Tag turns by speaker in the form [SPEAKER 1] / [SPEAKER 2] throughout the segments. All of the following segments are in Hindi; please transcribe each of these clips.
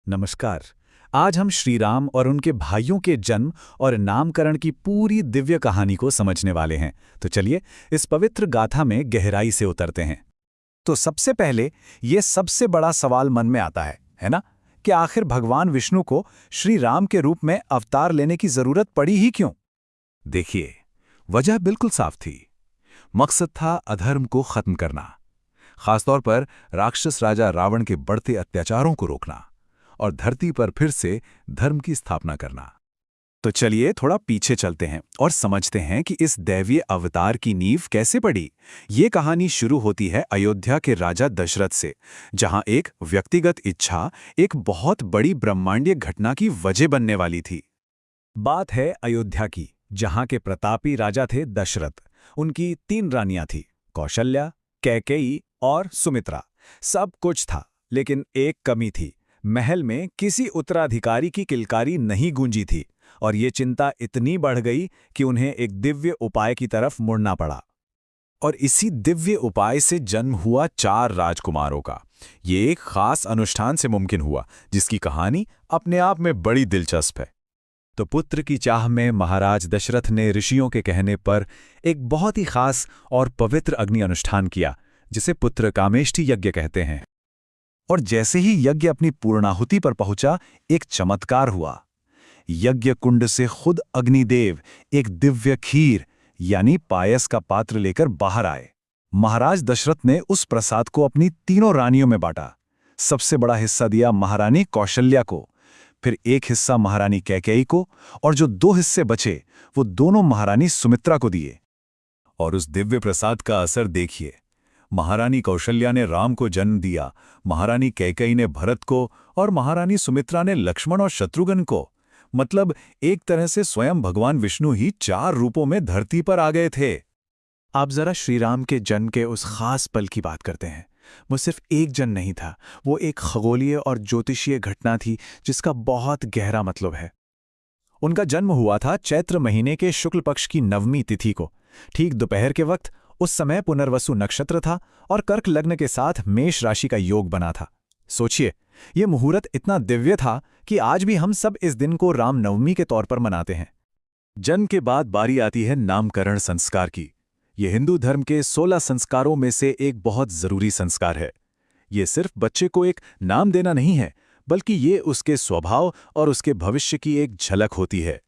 [SPEAKER 1] नमस्कार। आज हम श्री राम और उनके भाइयों के जन्म और नामकरण की पूरी दिव्य कहानी को समझने वाले हैं। तो चलिए इस पवित्र गाथा में गहराई से उतरते हैं। तो सबसे पहले ये सबसे बड़ा सवाल मन में आता है ना, कि आखिर भगवान विष्णु को श्री राम के रूप में अवतार लेने की जरूरत पड़ी ही क्यों?
[SPEAKER 2] देखिए, वजह बिल्कुल साफ थी। मकसद था अधर्म को खत्म करना, खासतौर पर राक्षस राजा रावण के बढ़ते अत्याचारों को रोकना और धरती पर फिर से धर्म की स्थापना करना।
[SPEAKER 1] तो चलिए थोड़ा पीछे चलते हैं और समझते हैं कि इस दैवीय अवतार की नींव कैसे पड़ी। ये कहानी शुरू होती है अयोध्या के राजा दशरथ से, जहां एक व्यक्तिगत इच्छा एक बहुत बड़ी ब्रह्मांडीय घटना की वजह बनने वाली थी। बात है अयोध्या की, जहां के प्रतापी राजा थे दशरथ। उनकी 3 रानियां थी, कौशल्या, कैकेयी और सुमित्रा। सब कुछ था, लेकिन एक कमी थी। महल में किसी उत्तराधिकारी की किलकारी नहीं गूंजी थी, और ये चिंता इतनी बढ़ गई कि उन्हें एक दिव्य उपाय की तरफ मुड़ना पड़ा। और इसी दिव्य उपाय से जन्म हुआ 4 राजकुमारों का। ये एक खास अनुष्ठान से मुमकिन हुआ, जिसकी कहानी अपने आप में बड़ी दिलचस्प है। तो पुत्र की चाह में महाराज दशरथ ने ऋषियों के कहने पर एक बहुत ही खास और पवित्र अग्नि अनुष्ठान किया, जिसे पुत्र कामेष्टि यज्ञ कहते हैं। और जैसे ही यज्ञ अपनी पूर्णाहुति पर पहुंचा, एक चमत्कार हुआ। यज्ञ कुंड से खुद अग्निदेव एक दिव्य खीर यानी पायस का पात्र लेकर बाहर आए। महाराज दशरथ ने उस प्रसाद को अपनी 3 रानियों में बांटा। सबसे बड़ा हिस्सा दिया महारानी कौशल्या को, फिर एक हिस्सा महारानी कैकेयी को, और जो 2 हिस्से बचे वो दोनों महारानी सुमित्रा को दिए। और उस दिव्य प्रसाद का असर देखिए। महारानी कौशल्या ने राम को जन्म दिया, महारानी कैकेयी ने भरत को, और महारानी सुमित्रा ने लक्ष्मण और शत्रुघ्न को। मतलब एक तरह से स्वयं भगवान विष्णु ही 4 रूपों में धरती पर आ गए थे। आप जरा श्री राम के जन्म के उस खास पल की बात करते हैं। वो सिर्फ एक जन्म नहीं था, वो एक खगोलीय और ज्योतिषीय घटना थी जिसका बहुत गहरा मतलब है। उनका जन्म हुआ था चैत्र महीने के शुक्ल पक्ष की 9वीं तिथि को, ठीक दोपहर के वक्त। उस समय पुनर्वसु नक्षत्र था और कर्क लग्न के साथ मेष राशि का योग बना था। सोचिए, ये मुहूर्त इतना दिव्य था कि आज भी हम सब इस दिन को रामनवमी के तौर पर मनाते हैं। जन्म के बाद बारी आती है नामकरण संस्कार की। ये हिंदू धर्म के 16 संस्कारों में से एक बहुत जरूरी संस्कार है। ये सिर्फ बच्चे को एक नाम देना नहीं है, बल्कि ये उसके स्वभाव और उसके भविष्य की एक झलक होती है।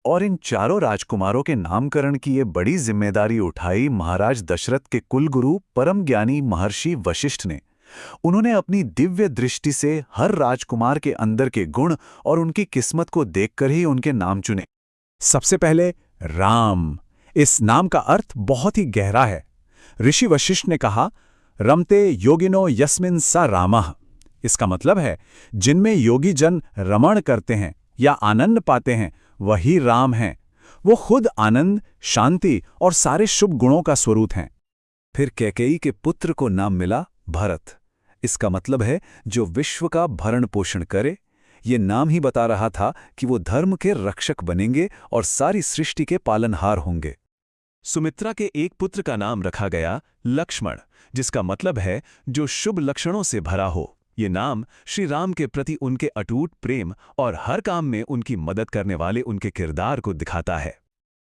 [SPEAKER 1] और इन 4 राजकुमारों के नामकरण की ये बड़ी जिम्मेदारी उठाई महाराज दशरथ के कुलगुरु परम ज्ञानी महर्षि वशिष्ठ ने। उन्होंने अपनी दिव्य दृष्टि से हर राजकुमार के अंदर के गुण और उनकी किस्मत को देखकर ही उनके नाम चुने। सबसे पहले राम। इस नाम का अर्थ बहुत ही गहरा है। ऋषि वशिष्ठ ने कहा, रमते योगिनो यस्मिन् स रामः। इसका मतलब है, जिनमें योगी जन रमण करते हैं या आनंद पाते हैं, वही राम हैं। वो खुद आनंद, शांति और सारे शुभ गुणों का स्वरूप हैं। फिर कैकेयी के पुत्र को नाम मिला भरत। इसका मतलब है जो विश्व का भरण पोषण करे। ये नाम ही बता रहा था कि वो धर्म के रक्षक बनेंगे और सारी सृष्टि के पालनहार होंगे। सुमित्रा के एक पुत्र का नाम रखा गया लक्ष्मण, जिसका मतलब है जो शुभ लक्षणों से भरा हो। ये नाम श्री राम के प्रति उनके अटूट प्रेम और हर काम में उनकी मदद करने वाले उनके किरदार को दिखाता है।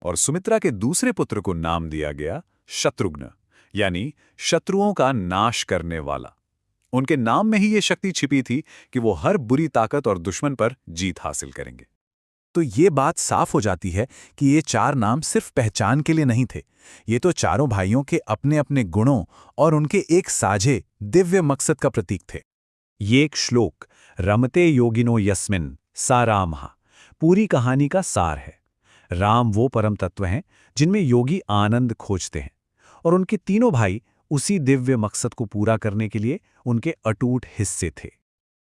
[SPEAKER 1] और सुमित्रा के दूसरे पुत्र को नाम दिया गया शत्रुघ्न, यानी शत्रुओं का नाश करने वाला। उनके नाम में ही ये शक्ति छिपी थी कि वो हर बुरी ताकत और दुश्मन पर जीत हासिल करेंगे। तो ये बात साफ हो जाती है कि ये 4 नाम सिर्फ पहचान के लिए नहीं थे। ये तो चारों भाइयों के अपने अपने गुणों और उनके एक साझे दिव्य मकसद का प्रतीक थे। ये एक श्लोक, रमते योगिनो यस्मिन् सा रामः, पूरी कहानी का सार है। राम वो परम तत्व हैं जिनमें योगी आनंद खोजते हैं, और उनके तीनों भाई उसी दिव्य मकसद को पूरा करने के लिए उनके अटूट हिस्से थे।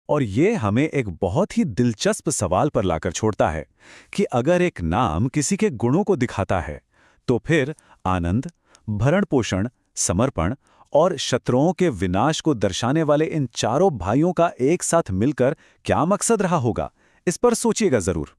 [SPEAKER 1] और ये हमें एक बहुत ही दिलचस्प सवाल पर लाकर छोड़ता है कि अगर एक नाम किसी के गुणों को दिखाता है, तो फिर आनंद, भरण पोषण, समर्पण और शत्रुओं के विनाश को दर्शाने वाले इन 4 भाइयों का एक साथ मिलकर क्या मकसद रहा होगा? इस पर सोचिएगा जरूर।